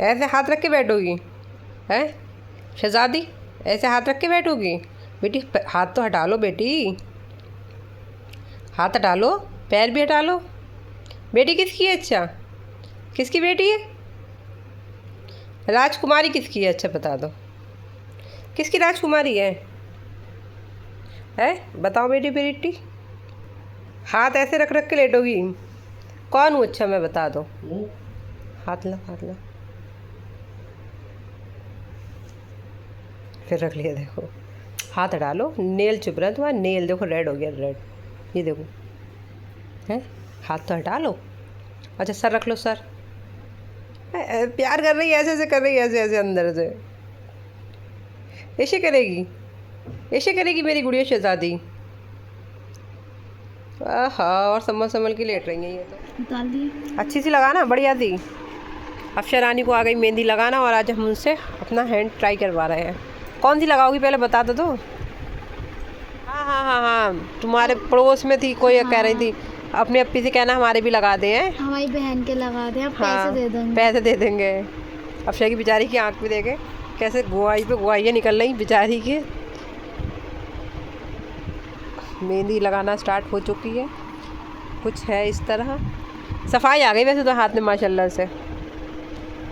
ऐसे हाथ रख के बैठोगी? हैं शहजादी, ऐसे हाथ रख के बैठोगी? बेटी हाथ तो हटा लो बेटी, हाथ हटा लो, पैर भी हटा लो। बेटी किसकी है? अच्छा किसकी बेटी है? राजकुमारी किसकी है? अच्छा बता दो, किसकी राजकुमारी है? बताओ बेटी बेटी। हाथ ऐसे रख रख के लेटोगी? कौन हूँ? अच्छा मैं बता दो। हाथ लो, हाथ लो, फिर रख लिया। देखो हाथ हटा लो, नेल चुभ रहा है तुम्हारा, नेल देखो रेड हो गया, रेड। ये देखो हैं, हाथ तो हटा लो। अच्छा सर रख लो, सर। प्यार कर रही है, ऐसे ऐसे कर रही है, ऐसे ऐसे अंदर से ऐसे करेगी, ऐसे करेगी मेरी गुड़िया शहजादी। हाँ, और संभल संभल के लेट रही हैं ये तो। निकाल दिए। अच्छी सी लगाना, बढ़िया सी। अफशा रानी को आ गई मेहंदी लगाना, और आज हम उनसे अपना हैंड ट्राई करवा रहे हैं। कौन सी लगाओगी पहले बता दो। हाँ हाँ हाँ हाँ, तुम्हारे पड़ोस में थी कोई, कह रही थी अपने अपी से कहना हमारे भी लगा दे हैं। हमारी बहन के लगा दे, अब हाँ, पैसे दे देंगे। पैसे दे देंगे। अफशा की बेचारी की आँख भी देखे कैसे गुआई पे गुआइयाँ निकल रही बेचारी की। मेहंदी लगाना स्टार्ट हो चुकी है, कुछ है इस तरह। सफाई आ गई वैसे तो हाथ में माशाल्लाह से।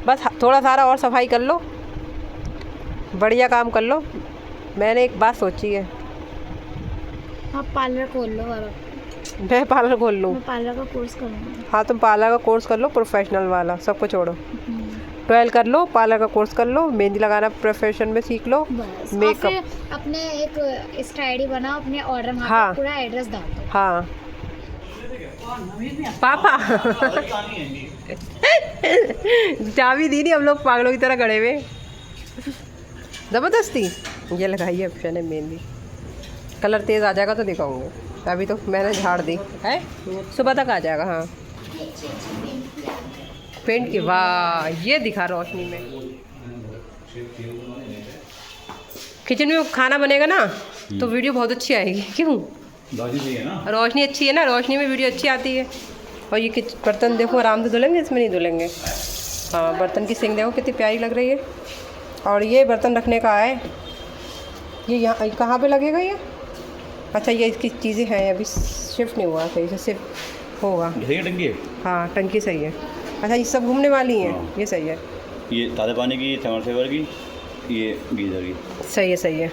बस थोड़ा सारा और सफाई कर लो, बढ़िया काम कर लो। मैंने एक बात सोची है। आप पार्लर खोल लो। और मैं पार्लर खोल लूँ? मैं पार्लर का कोर्स करूँगी। हाँ तुम पार्लर का कोर्स कर लो, प्रोफेशनल वाला, सबको छोड़ो। 12 कर लो, पार्लर का कोर्स कर लो, मेहंदी लगाना प्रोफेशन में सीख लो, बस। मेकअप। और फिर अपने एक इंस्टा आईडी बनाओ, अपने ऑर्डर में हाँ, पूरा एड्रेस डाल दो। हाँ पापा चाबी दी नहीं, हम लोग पागलों की तरह खड़े हुए ज़बरदस्ती। ये लगाई है अफशा ने मेहंदी, कलर तेज़ आ जाएगा तो दिखाऊंगे, अभी तो मैंने झाड़ दी है, सुबह तक आ जाएगा। हाँ पेंट की, वाह ये दिखा रोशनी में। किचन में खाना बनेगा ना तो वीडियो बहुत अच्छी आएगी। क्यों? रोशनी अच्छी है ना, रोशनी में वीडियो अच्छी आती है। और ये बर्तन देखो आराम से धुलेंगे, इसमें नहीं धुलेंगे। हाँ बर्तन की सिंक देखो कितनी प्यारी लग रही है। और ये बर्तन रखने का है, ये यहाँ कहाँ पे लगेगा ये? अच्छा ये इसकी चीज़ें हैं, अभी शिफ्ट नहीं हुआ सही से, शिफ्ट होगा। टंकी है? हाँ टंकी सही है। अच्छा ये सब घूमने वाली हैं? हाँ। ये सही है। ये ताज़े पानी की, समर सेवर की, ये गीज़र की। सही है, सही है,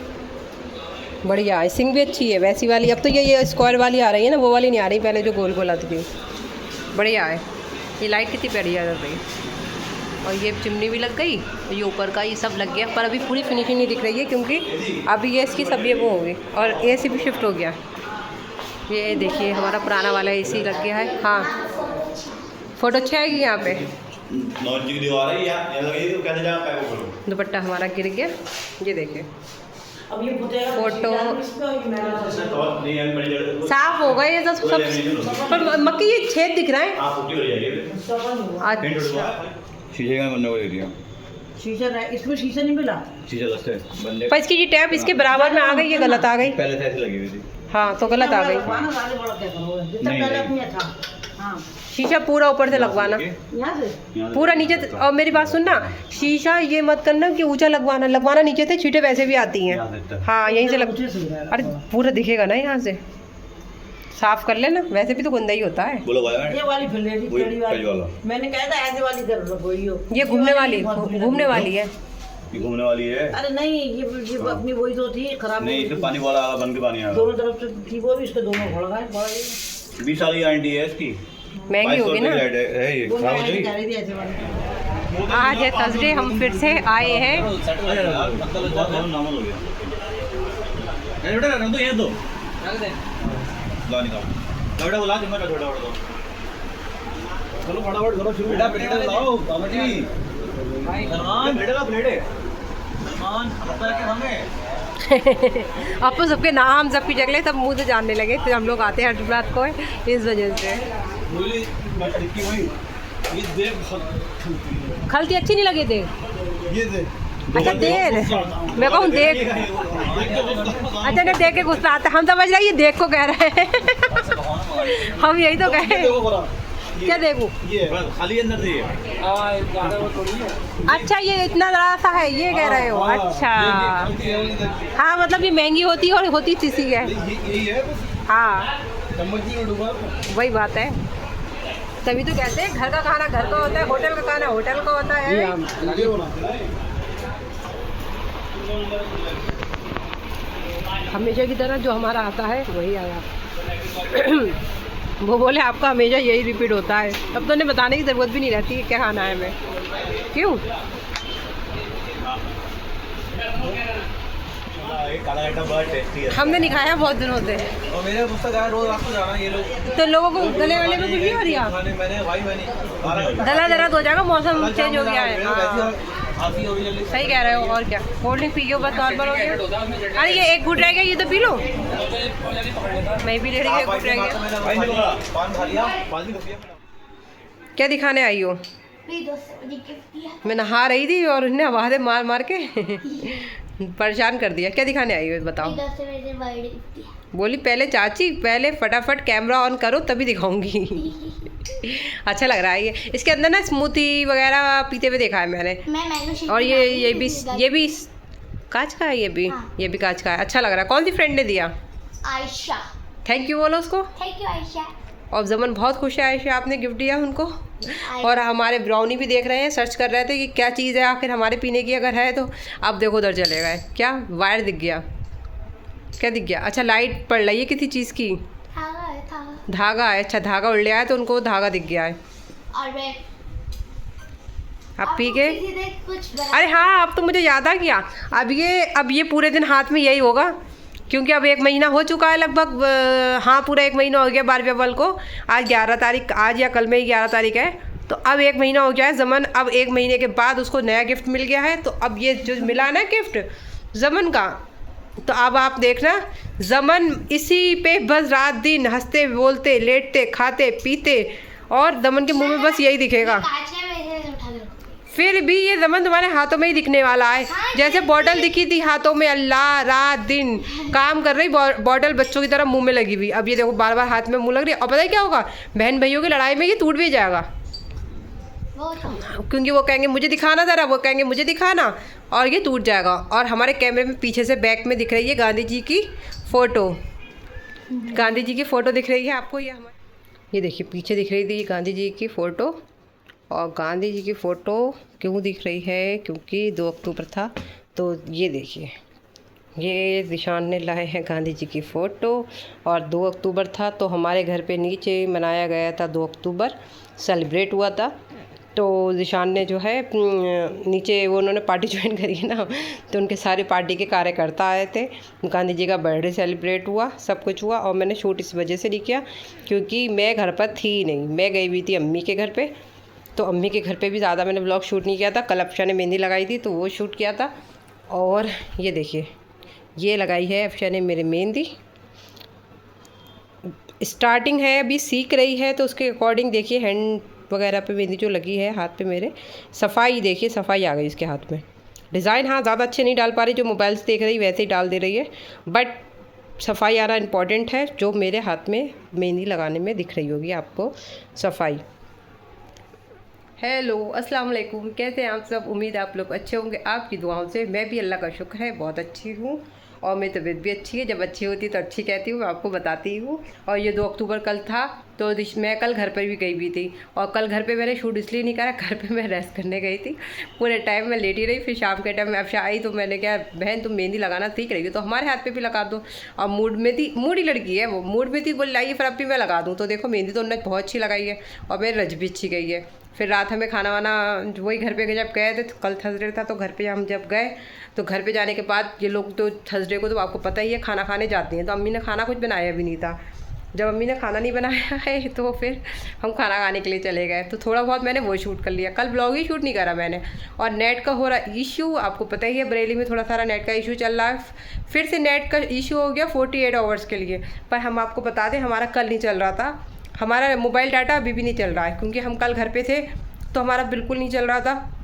बढ़िया। सिंक भी अच्छी है वैसी वाली। अब तो ये स्क्वायर वाली आ रही है ना, वो वाली नहीं आ रही पहले जो गोल गोल आती थी। बढ़िया है। ये लाइट कितनी बढ़िया लग रही है। और ये चिमनी भी लग गई, ये ऊपर का ये सब लग गया, पर अभी पूरी फिनिशिंग नहीं दिख रही है क्योंकि अभी ये इसकी सब ये वो होगी। और AC भी शिफ्ट हो गया। ये देखिए हमारा पुराना वाला AC लग गया है। हाँ फ़ोटो अच्छी आएगी यहाँ पे। दुपट्टा हमारा गिर गया, ये देखिए फोटो साफ हो गए ये सब। पर मक्की ये छेद दिख रहा है। अच्छा शीशे का बनने को दे दिया। शीशा इसमें शीशा नहीं मिला, शीशा दस्ते बंदे। पर इसकी ये टैप इसके बराबर में आ गई, ये गलत आ गई। पहले से ऐसी लगी हुई थी। हाँ तो गलत आ गई। हाँ शीशा पूरा ऊपर से लगवाना, यहाँ से पूरा नीचे से। और मेरी बात सुनना, शीशा ये मत करना कि ऊंचा लगवाना नीचे से, छींटे वैसे भी आती हैं। हाँ यहीं से लग, अरे पूरा दिखेगा ना यहाँ से, साफ कर लेना, वैसे भी तो गंदा ही होता है। बोलो ये वाली फिर वाला मैंने कहा था ऐसे वाली कर लो कोई हो। ये घूमने वाली है। ये घूमने वाली है। अरे नहीं ये अपनी वही तो थी खराब नहीं, इसमें पानी वाला बन के पानी आ रहा। दोनों तरफ से थी वो भी, इसके दोनों खोल गए। 20 साल की गारंटी है इसकी, महंगी होगी ना। है ये खराब हो जाएगी। आज है थर्सडे, हम फिर से आए हैं। चलो फटाफट करो शुरू। बेटा प्लेट लाओ बाबा जी। अब तो सबके नाम सबकी जगह सब मुंह से जानने लगे, फिर हम लोग आते हैं हर रात को इस वजह से। खलती अच्छी नहीं लगी देख। अच्छा देर मैं कहूँ देख, अच्छा ना देख के गुस्सा आता, हम समझ रहे ये देख को कह रहे हैं। हम यही तो कहे। क्या देखूं? बस खाली अंदर से ये। अच्छा ये इतना बड़ा सा है, ये कह रहे हो? अच्छा हाँ, मतलब ये महंगी होती है और होती चीज़ी है। हाँ वही बात है, तभी तो कहते हैं घर का खाना घर का होता है, होटल का खाना होटल का होता है। हमेशा की तरह जो हमारा आता है वही आया। वो बोले आपका हमेशा यही रिपीट होता है, तब तो उन्हें बताने की ज़रूरत भी नहीं रहती है क्या खाना है हमें। क्यों? काला आइटम बहुत टेस्टी है। हमने नहीं खाया बहुत दिनों से, और मेरे पुस्तक आया रोज आपको जाना ये लोग। तो लोगों को गले वाले में कुछ नहीं हो रही है, मैंने भाई गला दर्द हो जाएगा, मौसम चेंज हो गया है। हाँ सही कह रहे हो। और क्या, कोल्ड ड्रिंक पियो बस नॉर्मल हो गया। अरे ये एक घूट रह गया, ये तो पी लो। मैं भी ले रही हूँ, एक घूट रह गया। क्या दिखाने आई हो? मेरी दोस्त ने मुझे गिफ्ट दिया। मैं नहा रही थी और उन्हें आवाज़ें मार मार के परेशान कर दिया। क्या दिखाने आई हो बताओ? मेरी दोस्त ने मुझे बर्थडे गिफ्ट दिया। बोली पहले चाची पहले फटाफट कैमरा ऑन करो तभी दिखाऊंगी। अच्छा लग रहा है ये। इसके अंदर ना स्मूथी वगैरह पीते हुए देखा है मैंने। मैं मैंगो शेक और ये भी भी कांच का है, ये भी हाँ। ये भी कांच का है। अच्छा लग रहा है। कौन सी फ्रेंड ने दिया? आयशा। थैंक यू बोलो उसको। Thank you Ayesha. और जमन बहुत खुश है आयशा, आपने गिफ्ट दिया उनको। और हमारे ब्राउनी भी देख रहे हैं, सर्च कर रहे थे कि क्या चीज़ है आखिर हमारे पीने की अगर है तो। अब देखो उधर चले गए, क्या वायर दिख गया? क्या दिख गया? अच्छा लाइट पड़ रही है किसी चीज़ की, धागा है। अच्छा धागा उड़ लिया है तो उनको धागा दिख गया है। और मैं अब पी के कुछ अरे हाँ, अब तो मुझे याद आ गया। अब ये पूरे दिन हाथ में यही होगा, क्योंकि अब 1 महीना हो चुका है लगभग। हाँ पूरा 1 महीना हो गया 12वें अव्वल को। आज 11 तारीख, आज या कल में ही 11 तारीख है, तो अब 1 महीना हो गया है। जमन अब 1 महीने के बाद उसको नया गिफ्ट मिल गया है, तो अब ये जो मिला ना गिफ्ट जमन का, तो अब आप देखना जमन इसी पे बस रात दिन हंसते बोलते लेटते खाते पीते, और जमन के मुंह में बस यही दिखेगा। फिर भी ये जमन तुम्हारे हाथों में ही दिखने वाला है। जैसे बॉटल दिखी थी हाथों में, अल्लाह रात दिन काम कर रही बॉटल बच्चों की तरह मुंह में लगी हुई। अब ये देखो बार बार हाथ में मुंह लग रही है। और पता है क्या होगा? बहन भाइयों की लड़ाई में ये टूट भी जाएगा, क्योंकि वो कहेंगे मुझे दिखाना ज़रा, वो कहेंगे मुझे दिखाना, और ये टूट जाएगा। और हमारे कैमरे में पीछे से बैक में दिख रही है गांधी जी की फ़ोटो। गांधी जी की फ़ोटो दिख रही है आपको? ये देखिए पीछे दिख रही थी गांधी जी की फ़ोटो। और गांधी जी की फ़ोटो क्यों दिख रही है? क्योंकि 2 अक्टूबर था। तो ये देखिए, ये निशान ने लाए हैं गांधी जी की फ़ोटो, और 2 अक्टूबर था तो हमारे घर पे नीचे मनाया गया था। 2 अक्टूबर सेलिब्रेट हुआ था, तो निशान ने जो है नीचे वो उन्होंने पार्टी ज्वाइन करी है ना, तो उनके सारे पार्टी के कार्यकर्ता आए थे। गांधी जी का बर्थडे सेलिब्रेट हुआ, सब कुछ हुआ। और मैंने शूट इस वजह से नहीं किया क्योंकि मैं घर पर थी नहीं, मैं गई हुई थी अम्मी के घर पे। तो अम्मी के घर पे भी ज़्यादा मैंने व्लॉग शूट नहीं किया था। कल अफशा ने मेहंदी लगाई थी तो वो शूट किया था। और ये देखिए, ये लगाई है अफशा ने मेरे मेहंदी। स्टार्टिंग है, अभी सीख रही है, तो उसके अकॉर्डिंग देखिए हैंड वगैरह पे मेहंदी जो लगी है हाथ पे मेरे, सफाई देखिए, सफाई आ गई इसके हाथ में। डिज़ाइन हाँ ज़्यादा अच्छे नहीं डाल पा रही, जो मोबाइल से देख रही वैसे ही डाल दे रही है, बट सफाई आना इम्पॉर्टेंट है। जो मेरे हाथ में मेहंदी लगाने में दिख रही होगी आपको सफाई। हेलो अस्सलाम वालेकुम, कैसे हैं आप सब? उम्मीद है आप लोग अच्छे होंगे। आपकी दुआओं से मैं भी, अल्लाह का शुक्र है, बहुत अच्छी हूँ। और मेरी तबीयत भी अच्छी है। जब अच्छी होती है तो अच्छी कहती हूँ, मैं आपको बताती हूँ। और ये 2 अक्टूबर कल था, तो मैं कल घर पर भी गई हुई थी। और कल घर पे मैंने शूट इसलिए नहीं करा, घर पे मैं रेस्ट करने गई थी। पूरे टाइम मैं लेटी रही। फिर शाम के टाइम में अफशा आई तो मैंने कहा बहन तुम मेहंदी लगाना सीख रही हो तो हमारे हाथ पे भी लगा दो। और मूडी लड़की है वो, मूड में थी, बोल लाइए फिर अब भी मैं लगा दूँ। तो देखो मेहंदी तो उन्होंने बहुत अच्छी लगाई है और मेरी रज भी अच्छी गई है। फिर रात हमें खाना वाना वही घर पे जब गए थे, तो कल थर्सडे था, तो घर पे हम जब गए तो घर पे जाने के बाद ये लोग तो थर्सडे को तो आपको पता ही है खाना खाने जाती हैं। तो अम्मी ने खाना कुछ बनाया भी नहीं था। जब अम्मी ने खाना नहीं बनाया है तो फिर हम खाना खाने के लिए चले गए। तो थोड़ा बहुत मैंने वो शूट कर लिया। कल ब्लॉग ही शूट नहीं करा मैंने। और नेट का हो रहा इशू, आपको पता ही है बरेली में थोड़ा सारा नेट का इशू चल रहा है। फिर से नेट का इशू हो गया 48 आवर्स के लिए। पर हम आपको बता दें हमारा कल नहीं चल रहा था, हमारा मोबाइल डाटा अभी भी नहीं चल रहा है, क्योंकि हम कल घर पे थे तो हमारा बिल्कुल नहीं चल रहा था।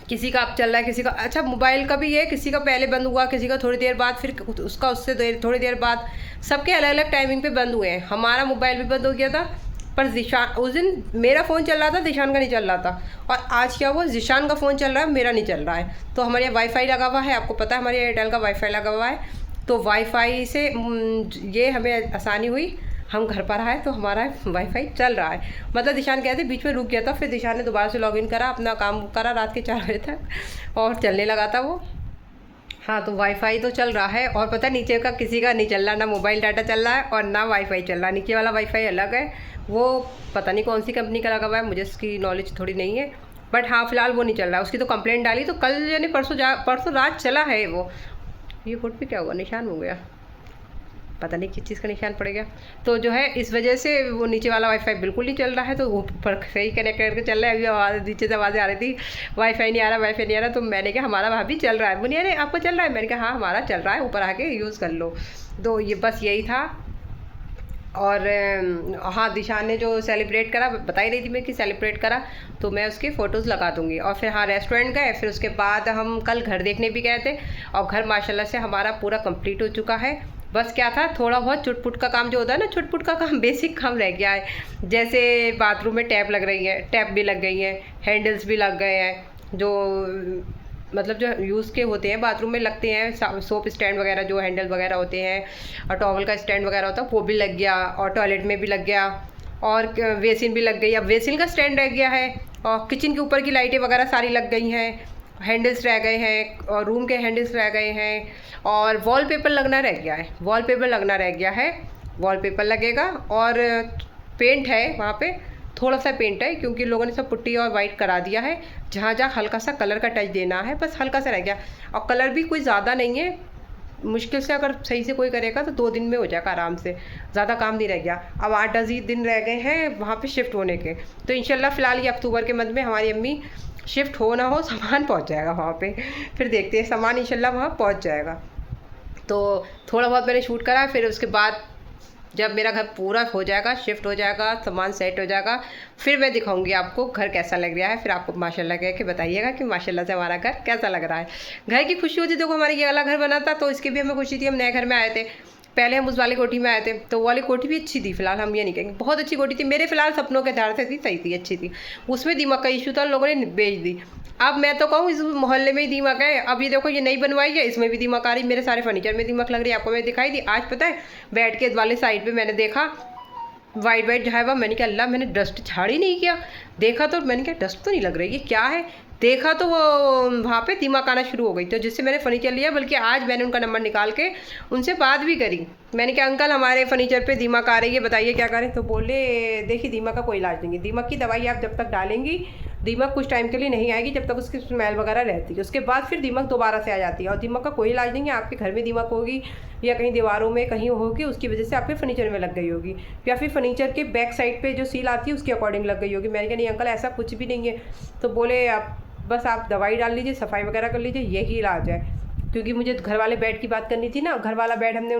किसी का अब चल रहा है, किसी का अच्छा मोबाइल का भी है, किसी का पहले बंद हुआ, किसी का थोड़ी देर बाद, फिर उसका उससे थोड़ी देर बाद, सबके अलग अलग टाइमिंग पे बंद हुए हैं। हमारा मोबाइल भी बंद हो गया था पर जिशान उस दिन मेरा फ़ोन चल रहा था, जिशान का नहीं चल रहा था। और आज क्या हुआ, जिशान का फ़ोन चल रहा है, मेरा नहीं चल रहा है। तो हमारे यहाँ वाईफाई लगा हुआ है, आपको पता है हमारे एयरटेल का वाईफाई लगा हुआ है। तो वाईफाई से ये हमें आसानी हुई, हम घर पर आए तो हमारा वाईफाई चल रहा है। मतलब दिशान कहते बीच में रुक गया था, फिर दिशान ने दोबारा से लॉगिन करा, अपना काम करा रात के 4 बजे तक और चलने लगा था वो। हाँ, तो वाईफाई तो चल रहा है। और पता है नीचे का किसी का नहीं चल रहा, ना मोबाइल डाटा चल रहा है और ना वाईफाई चल रहा। नीचे वाला वाईफाई अलग है, वो पता नहीं कौन सी कंपनी का लगा हुआ है, मुझे इसकी नॉलेज थोड़ी नहीं है। बट हाँ, फिलहाल वो नहीं चल रहा है। उसकी तो कंप्लेंट डाली, तो कल यानी परसों रात चला है वो। ये फुट पे क्या हुआ, निशान हो गया, पता नहीं किस चीज़ का निशान पड़ गया। तो जो है इस वजह से वो नीचे वाला वाईफाई बिल्कुल नहीं चल रहा है, तो ऊपर सही कनेक्ट करके चल रहा है। अभी आवाज़ नीचे से आवाज़ें आ रही थी, वाईफाई नहीं आ रहा, वाईफाई नहीं आ रहा। तो मैंने कहा हमारा भाभी चल रहा है। बोली अरे आपको चल रहा है, मैंने कहा हाँ हमारा चल रहा है, ऊपर आके यूज़ कर लो। तो ये बस यही था। और हाँ, दिशान ने जो सेलिब्रेट करा, बता ही रही थी मैं कि सेलिब्रेट करा, तो मैं उसके फ़ोटोज़ लगा दूँगी। और फिर हाँ, रेस्टोरेंट गए, फिर उसके बाद हम कल घर देखने भी गए थे। और घर माशाल्लाह से हमारा पूरा कंप्लीट हो चुका है। बस क्या था, थोड़ा बहुत चुटपुट का काम जो होता है ना, चुटपुट का काम, बेसिक काम रह गया है। जैसे बाथरूम में टैप लग रही है, टैप भी लग गई हैं, हैंडल्स भी लग गए हैं, जो मतलब जो यूज़ के होते हैं बाथरूम में लगते हैं, सोप स्टैंड वगैरह जो हैंडल वगैरह होते हैं, और टॉवल का स्टैंड वगैरह होता है वो भी लग गया। और टॉयलेट में भी लग गया, और बेसिन भी लग गई। अब बेसिन का स्टैंड रह गया है, और किचन के ऊपर की लाइटें वगैरह सारी लग गई हैं, हैंडल्स रह गए हैं, और रूम के हैंडल्स रह गए हैं। और वॉलपेपर लगना रह गया है, वॉलपेपर लगना रह गया है, वॉलपेपर लगेगा। और पेंट है वहाँ पे, थोड़ा सा पेंट है, क्योंकि लोगों ने सब पुट्टी और वाइट करा दिया है। जहाँ जहाँ हल्का सा कलर का टच देना है, बस हल्का सा रह गया। और कलर भी कोई ज़्यादा नहीं है, मुश्किल से अगर सही से कोई करेगा तो 2 दिन में हो जाएगा आराम से, ज़्यादा काम नहीं रह गया। अब 8-10 दिन रह गए हैं वहाँ पे शिफ्ट होने के। तो इंशाल्लाह फ़िलहाल ये अक्टूबर के मध्य में हमारी अम्मी शिफ्ट हो ना हो, सामान पहुँच जाएगा वहाँ पे। फिर देखते हैं, सामान इंशाल्लाह वहाँ पहुँच जाएगा। तो थोड़ा बहुत मैंने शूट करा, फिर उसके बाद जब मेरा घर पूरा हो जाएगा, शिफ्ट हो जाएगा, सामान सेट हो जाएगा, फिर मैं दिखाऊंगी आपको घर कैसा लग रहा है। फिर आपको माशाल्लाह कह के बताइएगा कि माशाल्लाह से हमारा घर कैसा लग रहा है। घर की खुशी होती, देखो हमारे ये वाला घर बना था तो इसकी भी हमें खुशी थी। हम नए घर में आए थे, पहले हम उस वाली कोठी में आए थे, तो वो वाली कोठी भी अच्छी थी। फिलहाल हम ये नहीं कहेंगे बहुत अच्छी कोठी थी, मेरे फिलहाल सपनों के आधार से थी, सही थी, अच्छी थी। उसमें दीमक का इशू था, लोगों ने बेच दी। अब मैं तो कहूँ इस मोहल्ले में ही दीमक है। अब ये देखो ये नई बनवाई है, इसमें भी दीमक आ रही, मेरे सारे फर्नीचर में दीमक लग रही है। आपको मैं दिखाई दी आज, पता है बेड के वाले साइड पे मैंने देखा वाइट वाइट जो है वह, मैंने कहा अल्लाह, मैंने डस्ट झाड़ी नहीं किया, देखा तो मैंने कहा डस्ट तो नहीं लग रही, ये क्या है। देखा तो वो वहाँ पे दीमक आना शुरू हो गई, तो जिससे मैंने फ़र्नीचर लिया। बल्कि आज मैंने उनका नंबर निकाल के उनसे बात भी करी। मैंने कहा अंकल हमारे फर्नीचर पे दीमक आ रही है, बताइए क्या करें। तो बोले देखिए दीमक का कोई इलाज नहीं है, दीमक की दवाई आप जब तक डालेंगी दीमक कुछ टाइम के लिए नहीं आएगी, जब तक उसकी स्मेल वगैरह रहती है, उसके बाद फिर दीमक दोबारा से आ जाती है। और दीमक का कोई इलाज नहीं है, आपके घर में दीमक होगी या कहीं दीवारों में कहीं होगी, उसकी वजह से आपके फर्नीचर में लग गई होगी, या फिर फर्नीचर के बैक साइड पे जो सील आती है उसके अकॉर्डिंग लग गई होगी। मैंने कहा नहीं अंकल ऐसा कुछ भी नहीं है। तो बोले आप बस आप दवाई डाल लीजिए, सफाई वगैरह कर लीजिए, यही इलाज है। क्योंकि मुझे घर वाले बेड की बात करनी थी ना, घर वाला बेड हमने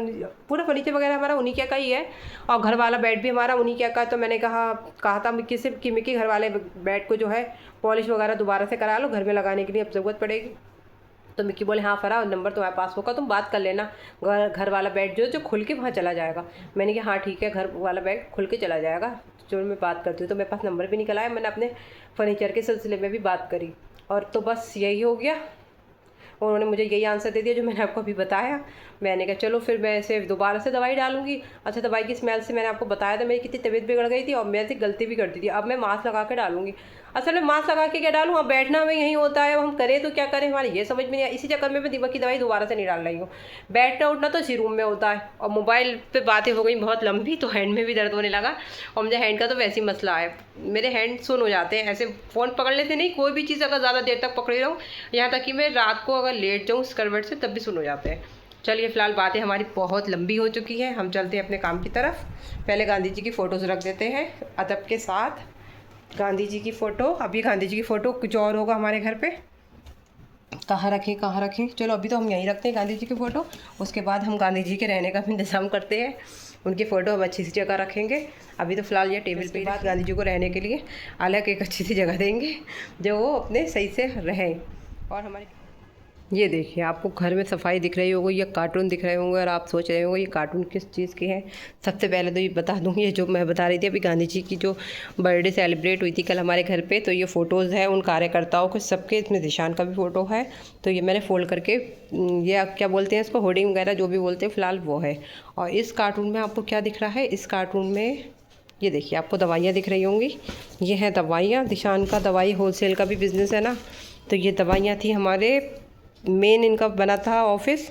पूरा फर्नीचर वगैरह हमारा उन्हीं क्या का ही है, और घर वाला बेड भी हमारा उन्हीं क्या का। तो मैंने कहा था मिक्की से कि मिक्की घर वाले बेड को जो है पॉलिश वगैरह दोबारा से करा लो, घर में लगाने के लिए अब ज़रूरत पड़ेगी। तो मिक्की बोले हाँ फ़रा, नंबर तुम्हारे पास होगा, तुम बात कर लेना, घर वाला बेड जो खुल के वहाँ चला जाएगा। मैंने कहा हाँ ठीक है, घर वाला बेड खुल के चला जाएगा, जो मैं बात करती हूँ। तो मेरे पास नंबर भी निकला है, मैंने अपने फर्नीचर के सिलसिले में भी बात करी, और तो बस यही हो गया। उन्होंने मुझे यही आंसर दे दिया जो मैंने आपको अभी बताया। मैंने कहा चलो फिर मैं इसे दोबारा से दवाई डालूंगी। अच्छा, दवाई की स्मेल से मैंने आपको बताया था मेरी कितनी तबीयत बिगड़ गई थी, और मैं से गलती भी करती थी। अब मैं मास्क लगा के डालूंगी। असल में मास्क लगा के क्या डालूँ, अब बैठना हमें यहीं होता है, हम करें तो क्या करें, हमारे ये समझ में नहीं आया। इसी चक्कर में मैं दीमक की दवाई दोबारा से नहीं डाल रही हूँ। बैठना उठना तो इसी रूम में होता है, और मोबाइल पे बातें हो गई बहुत लंबी, तो हैंड में भी दर्द होने लगा। और मुझे हैंड का तो वैसे ही मसला है, मेरे हैंड सुन हो जाते हैं ऐसे फ़ोन पकड़ने से। नहीं, कोई भी चीज़ अगर ज़्यादा देर तक पकड़े रहूँ, यहाँ तक कि मैं रात को अगर लेट जाऊँ करवट से, तब भी सुन हो जाते हैं। चलिए फ़िलहाल बातें हमारी बहुत लंबी हो चुकी है, हम चलते हैं अपने काम की तरफ। पहले गांधी जी की फ़ोटोज़ रख देते हैं अदब के साथ। गांधी जी की फ़ोटो, अभी गांधी जी की फ़ोटो कुछ और होगा हमारे घर पे, कहाँ रखें। चलो अभी तो हम यहीं रखते हैं गांधी जी की फ़ोटो, उसके बाद हम गांधी जी के रहने का भी इंतज़ाम करते हैं। उनकी फ़ोटो हम अच्छी सी जगह रखेंगे। अभी तो फ़िलहाल ये टेबल पे बात गांधी जी को रहने के लिए अलग एक अच्छी सी जगह देंगे, जो वो अपने सही से रहें। और हमारी ये देखिए, आपको घर में सफाई दिख रही होगी, ये कार्टून दिख रहे होंगे और आप सोच रहे होंगे ये कार्टून किस चीज़ के हैं। सबसे पहले तो ये बता दूँ, ये जो मैं बता रही थी अभी गांधी जी की जो बर्थडे सेलिब्रेट हुई थी कल हमारे घर पे, तो ये फ़ोटोज़ है उन कार्यकर्ताओं के सबके, इसमें निशान का भी फ़ोटो है। तो ये मैंने फ़ोल्ड करके, ये क्या बोलते हैं इसको, होर्डिंग वगैरह जो भी बोलते हैं, फ़िलहाल वो है। और इस कार्टून में आपको क्या दिख रहा है, इस कार्टून में ये देखिए आपको दवाइयाँ दिख रही होंगी, ये हैं दवाइयाँ। निशान का दवाई होलसेल का भी बिज़नेस है ना, तो ये दवाइयाँ थी हमारे, मेन इनका बना था ऑफिस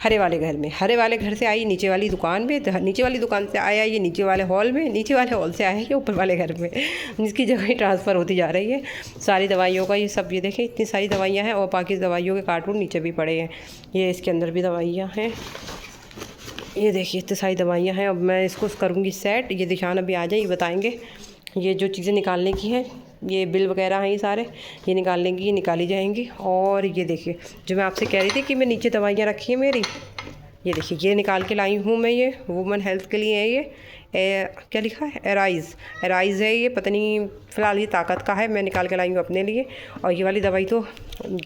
हरे वाले घर में। हरे वाले घर से आई नीचे वाली दुकान में, नीचे वाली दुकान से आया ये नीचे वाले हॉल में, नीचे वाले हॉल से आया ये ऊपर वाले घर में, जिसकी जगह ही ट्रांसफ़र होती जा रही है सारी दवाइयों का। ये सब ये देखें इतनी सारी दवाइयाँ हैं और बाकी दवाइयों के कार्टून नीचे भी पड़े हैं। ये इसके अंदर भी दवाइयाँ हैं, ये देखिए इतनी सारी दवाइयाँ हैं। अब मैं इसको करूँगी सेट, ये निशान अभी आ जाए, ये बताएँगे ये जो चीज़ें निकालने की हैं, ये बिल वगैरह हैं, ये सारे ये निकालने की, ये निकाली जाएंगी। और ये देखिए जो मैं आपसे कह रही थी कि मैं नीचे दवाइयाँ रखी हैं मेरी, ये देखिए ये निकाल के लाई हूँ मैं, ये वुमेन हेल्थ के लिए है। ये क्या लिखा है, एराइज़ है ये, पता नहीं फ़िलहाल ये ताकत का है, मैं निकाल के लाई हूँ अपने लिए। और ये वाली दवाई तो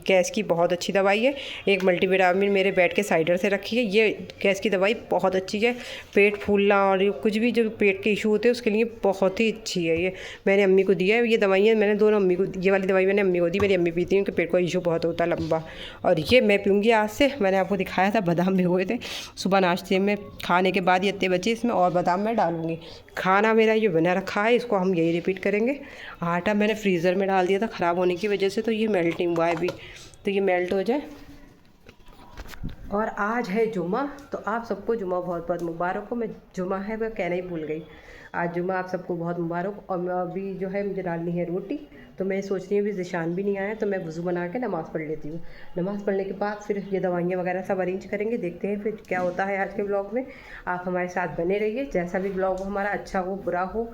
गैस की बहुत अच्छी दवाई है, एक मल्टीविटामिन मेरे बेड के साइडर से रखी है। ये गैस की दवाई बहुत अच्छी है, पेट फूलना और कुछ भी जो पेट के इशू होते हैं उसके लिए बहुत ही अच्छी है। ये मैंने अम्मी को दिया है, ये दवाइयाँ मैंने दोनों अम्मी को, ये वाली दवाई मैंने अम्मी को दी, मेरी अम्मी पीती हैं, उनके पेट का इशू बहुत होता है लंबा। और ये मैं पीऊँगी आज से, मैंने आपको दिखाया था बादाम भिगोए थे सुबह नाश्ते में, खाने के बाद ये इतने बचे इसमें और बादाम मैं डालूँगी। खाना मेरा ये बना रखा है, इसको हम यही रिपीट करेंगे। आटा मैंने फ्रीज़र में डाल दिया था ख़राब होने की वजह से, तो ये मेल्टिंग हुआ है अभी, तो ये मेल्ट हो जाए। और आज है जुमा, तो आप सबको जुमा बहुत बहुत मुबारक हो। मैं जुमा है वह कहना ही भूल गई, आज जुमा आप सबको बहुत मुबारक। और मैं अभी जो है मुझे डालनी है रोटी, तो मैं सोच रही हूँ अभी ज़िशान भी नहीं आया, तो मैं वज़ू बना के नमाज़ पढ़ लेती हूँ। नमाज़ पढ़ने के बाद फिर ये दवाइयाँ वगैरह सब अरेंज करेंगे, देखते हैं फिर क्या होता है आज के ब्लॉग में। आप हमारे साथ बने रहिए, जैसा भी ब्लॉग हो हमारा, अच्छा हो बुरा हो,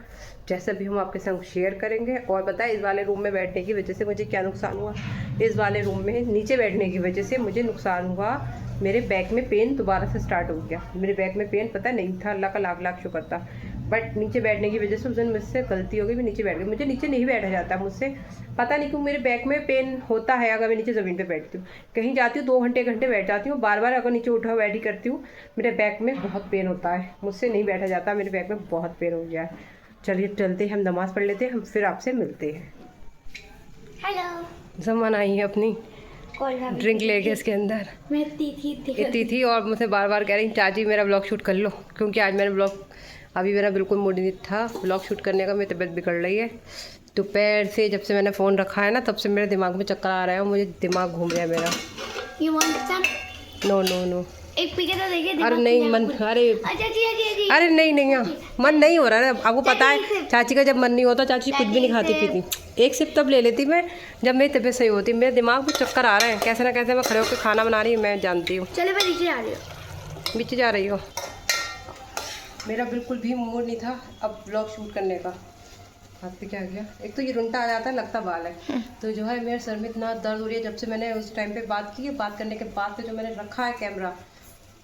जैसा भी हम आपके संग शेयर करेंगे। और पता है इस वाले रूम में बैठने की वजह से मुझे क्या नुकसान हुआ, इस वाले रूम में नीचे बैठने की वजह से मुझे नुकसान हुआ, मेरे बैक में पेन दोबारा से स्टार्ट हो गया। मेरे बैक में पेन पता नहीं था, अल्लाह का लाख लाख शुक्र था, बट नीचे बैठने की वजह से उस दिन मुझसे गलती हो गई, मैं नीचे बैठ गई। मुझे नीचे नहीं बैठा जाता, मुझसे पता नहीं क्यों मेरे बैक में पेन होता है अगर मैं नीचे ज़मीन पे बैठती हूँ। कहीं जाती हूँ 2 घंटे बैठ जाती हूँ, बार बार अगर नीचे उठा बैठी करती हूँ मेरे बैक में बहुत पेन होता है, मुझसे नहीं बैठा जाता, मेरे बैक में बहुत पेन हो गया है। चलिए चलते हैं, हम नमाज़ पढ़ लेते हैं, हम फिर आपसे मिलते हैं। हेलो, जमान आई है अपनी ड्रिंक लेके इसके अंदर, मैं इतनी थी और मुझसे बार बार कह रही चाची मेरा ब्लॉग शूट कर लो, क्योंकि आज मैंने ब्लॉग, अभी मेरा बिल्कुल मूड नहीं था ब्लॉग शूट करने का, मेरी तबीयत बिगड़ रही है। दोपहर से जब से मैंने फ़ोन रखा है ना, तब से मेरे दिमाग में चक्कर आ रहा है और मुझे दिमाग घूम रहा है मेरा। You want some? No no no, एक पी के तो देखिए। अरे नहीं मन, अरे अच्छा जी। अरे नहीं मन नहीं हो रहा है, आपको पता है चाची का जब मन नहीं होता चाची कुछ भी नहीं खाती पीती। एक सिप तब ले लेती मैं जब मेरी तबीयत सही होती, मेरे दिमाग में चक्कर आ रहे हैं, कैसे ना कैसे मैं खड़े होकर खाना बना रही हूँ, मैं जानती हूँ। चलो मैं नीचे आ रही हूँ। नीचे जा रही हो, मेरा बिल्कुल भी मूड नहीं था अब ब्लॉग शूट करने का। हाथ पे क्या गया, एक तो ये रुंटा आ जाता है, लगता बाल है, तो जो है मेरे सर में इतना दर्द हो रही है जब से मैंने उस टाइम पे बात की है। बात करने के बाद पे जो मैंने रखा है कैमरा,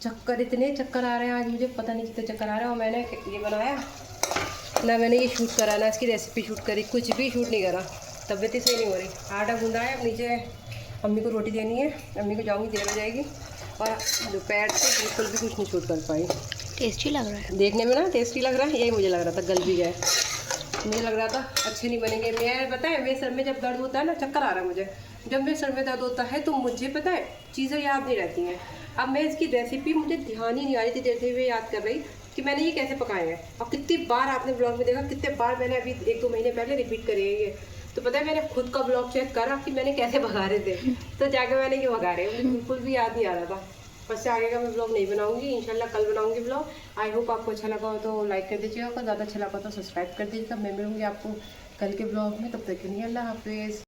चक्कर इतने चक्कर आ रहे हैं आज मुझे, पता नहीं कितने चक्कर आ रहे हैं। और मैंने ये बनाया ना, मैंने ये शूट करा ना, इसकी रेसिपी शूट करी, कुछ भी शूट नहीं करा, तबीयत ही सही नहीं हो रही। आटा गूंदा है, अब नीचे अम्मी को रोटी देनी है, अम्मी को जाऊँगी देर हो जाएगी। और दोपहर से बिल्कुल भी कुछ नहीं शूट कर पाई। टेस्टी लग रहा है देखने में ना, टेस्टी लग रहा है, यही मुझे लग रहा था, गल भी गए, मुझे लग रहा था अच्छे नहीं बनेंगे। मैं पता है मेरे सर में जब दर्द होता है ना, चक्कर आ रहा है मुझे, जब मेरे सर में दर्द होता है तो मुझे पता है चीज़ें याद नहीं रहती हैं। अब मैं इसकी रेसिपी मुझे ध्यान ही नहीं आ रही थी, जैसे मैं याद कर रही कि मैंने ये कैसे पकाए हैं। और कितनी बार आपने ब्लॉग में देखा, कितने बार मैंने अभी 1-2 महीने पहले रिपीट करे हैं ये, तो पता है मैंने खुद का ब्लॉग चेक करा कि मैंने कैसे भगा रहे थे, तो जाके मैंने ये भगा रहे, मुझे बिल्कुल भी याद नहीं आ रहा था। बस से आगे का मैं ब्लॉग नहीं बनाऊंगी, इंशाल्लाह कल बनाऊंगी ब्लॉग। आई होप आपको अच्छा लगा हो तो लाइक कर दीजिएगा, अगर ज़्यादा अच्छा लगा तो सब्सक्राइब कर दीजिएगा। मैं मिलूंगी आपको कल के ब्लॉग में, तब तक के लिए अल्लाह हाफिज़।